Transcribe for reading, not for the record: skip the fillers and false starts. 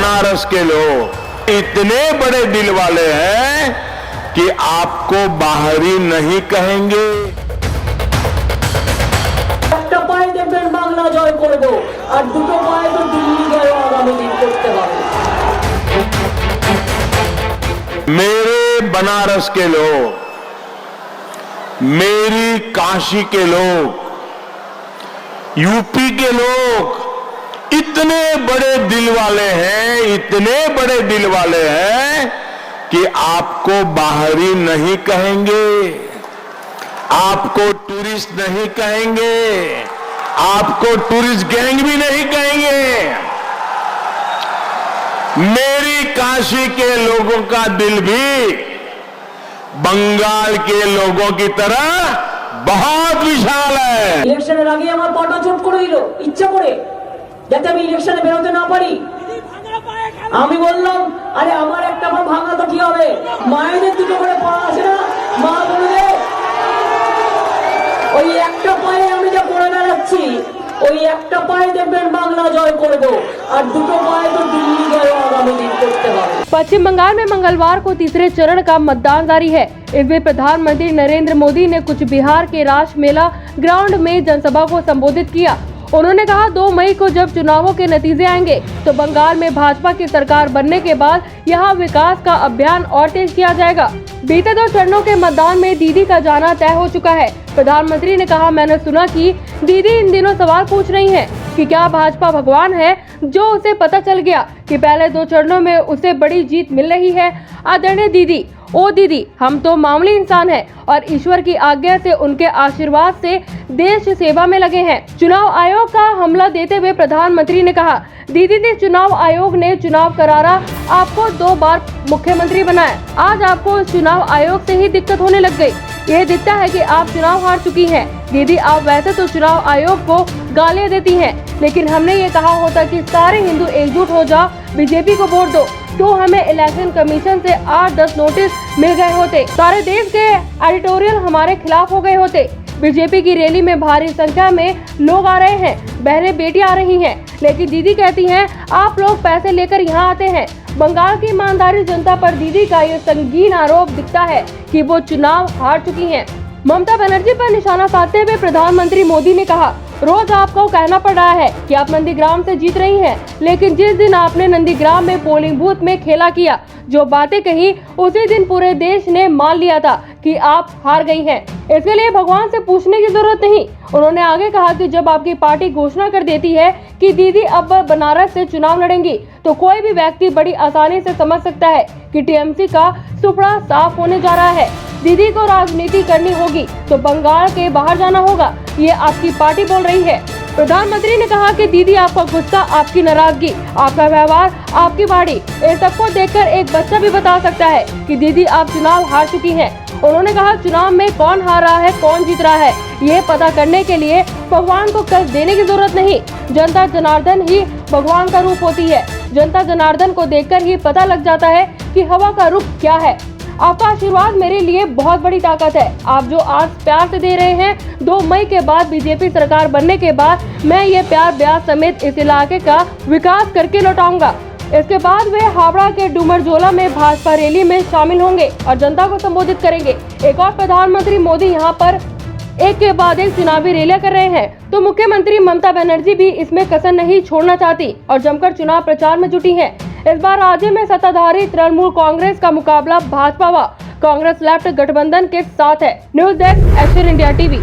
बनारस के लोग इतने बड़े दिल वाले हैं कि आपको बाहरी नहीं कहेंगे। একটা পায়ে দেখবেন বাংলা জয় করব আর দুটো পায়ে তো দিল্লি জয় আগামী দিন করতে হবে। मेरे बनारस के लोग, मेरी काशी के लोग, यूपी के लोग इतने बड़े दिल वाले हैं, इतने बड़े दिल वाले हैं कि आपको बाहरी नहीं कहेंगे, आपको टूरिस्ट नहीं कहेंगे, आपको टूरिस्ट गैंग भी नहीं कहेंगे। मेरी काशी के लोगों का दिल भी बंगाल के लोगों की तरह बहुत विशाल है। ইলেকশনের আগে আমার পাটা চোট করে দিল ইচ্ছা করে, যাতে আমি ইলেকশনে বেরোতে না পারি। আমি বললাম আরে আমার একটা পা ভাঙা তো কি হবে, মায়েদের দুটো করে পা আছে না, মা বলে ওই একটা পায়ে আমি যা করে বেড়াচ্ছি, ওই একটা পায়ে দেখবেন বাংলা জয় করব আর দুটো পায়ে তো দিল্লি জয় আগামী দিন করতে হবে। पश्चिम बंगाल में मंगलवार को तीसरे चरण का मतदान जारी है। इसमें प्रधानमंत्री नरेंद्र मोदी ने कुछ बिहार के रास मेला ग्राउंड में जनसभा को संबोधित किया। उन्होंने कहा 2 मई को जब चुनावों के नतीजे आएंगे तो बंगाल में भाजपा की सरकार बनने के बाद यहाँ विकास का अभियान और तेज किया जाएगा। बीते 2 चरणों के मतदान में दीदी का जाना तय हो चुका है। प्रधानमंत्री ने कहा, मैंने सुना कि दीदी इन दिनों सवाल पूछ रही हैं कि क्या भाजपा भगवान है, जो उसे पता चल गया कि पहले 2 चरणों में उसे बड़ी जीत मिल रही है। आदरणीय दीदी, ओ दीदी, हम तो मामूली इंसान हैं और ईश्वर की आज्ञा से उनके आशीर्वाद से देश सेवा में लगे हैं। चुनाव आयोग का हमला देते हुए प्रधानमंत्री ने कहा, दीदी ने चुनाव आयोग ने चुनाव करारा आपको 2 बार मुख्यमंत्री बनाया। आज आपको चुनाव आयोग से ही दिक्कत होने लग गई। यह दिखता है कि आप चुनाव हार चुकी हैं। दीदी, आप वैसे तो चुनाव आयोग को गालियां देती हैं, लेकिन हमने ये कहा होता कि सारे हिंदू एकजुट हो जाओ, बीजेपी को वोट दो, तो हमें इलेक्शन कमीशन से 8-10 नोटिस मिल गए होते, सारे देश के एडिटोरियल हमारे खिलाफ हो गए होते। बीजेपी की रैली में भारी संख्या में लोग आ रहे हैं, बहनें बेटियां आ रही हैं, लेकिन दीदी कहती हैं आप लोग पैसे लेकर यहाँ आते हैं। बंगाल की ईमानदारी जनता पर दीदी का ये संगीन आरोप दिखता है कि वो चुनाव हार चुकी हैं। ममता बनर्जी पर निशाना साधते हुए प्रधानमंत्री मोदी ने कहा, रोज आपको कहना पड़ रहा है कि आप नंदीग्राम से जीत रही हैं, लेकिन जिस दिन आपने नंदीग्राम में पोलिंग बूथ में खेला किया, जो बातें कही, उसी दिन पूरे देश ने मान लिया था कि आप हार गई हैं। इसके लिए भगवान से पूछने की जरूरत नहीं। उन्होंने आगे कहा कि जब आपकी पार्टी घोषणा कर देती है कि दीदी अब बनारस से चुनाव लड़ेंगी, तो कोई भी व्यक्ति बड़ी आसानी से समझ सकता है कि टीएमसी का सुपड़ा साफ होने जा रहा है। दीदी को राजनीति करनी होगी तो बंगाल के बाहर जाना होगा, ये आपकी पार्टी बोल रही है। प्रधानमंत्री ने कहा कि दीदी, आपका गुस्सा, आपकी नाराजगी, आपका व्यवहार, आपकी बाड़ी, इन सबको देखकर एक बच्चा भी बता सकता है कि दीदी आप चुनाव हार चुकी हैं। उन्होंने कहा, चुनाव में कौन हार रहा है, कौन जीत रहा है, ये पता करने के लिए भगवान को कष्ट देने की जरूरत नहीं। जनता जनार्दन ही भगवान का रूप होती है। जनता जनार्दन को देखकर ही पता लग जाता है कि हवा का रुख क्या है। आपका आशीर्वाद मेरे लिए बहुत बड़ी ताकत है। आप जो आज प्यार से दे रहे हैं, 2 मई के बाद बीजेपी सरकार बनने के बाद मैं ये प्यार ब्याज समेत इस इलाके का विकास करके लौटाऊंगा। इसके बाद वे हावड़ा के डूमरजोला में भाजपा रैली में शामिल होंगे और जनता को संबोधित करेंगे। एक और प्रधानमंत्री मोदी यहाँ पर एक के बाद एक चुनावी रैलियां कर रहे हैं, तो मुख्यमंत्री ममता बनर्जी भी इसमें कसर नहीं छोड़ना चाहती और जमकर चुनाव प्रचार में जुटी हैं। इस बार राज्य में सत्ताधारी तृणमूल कांग्रेस का मुकाबला भाजपा व कांग्रेस लेफ्ट गठबंधन के साथ है। News desk, action India TV.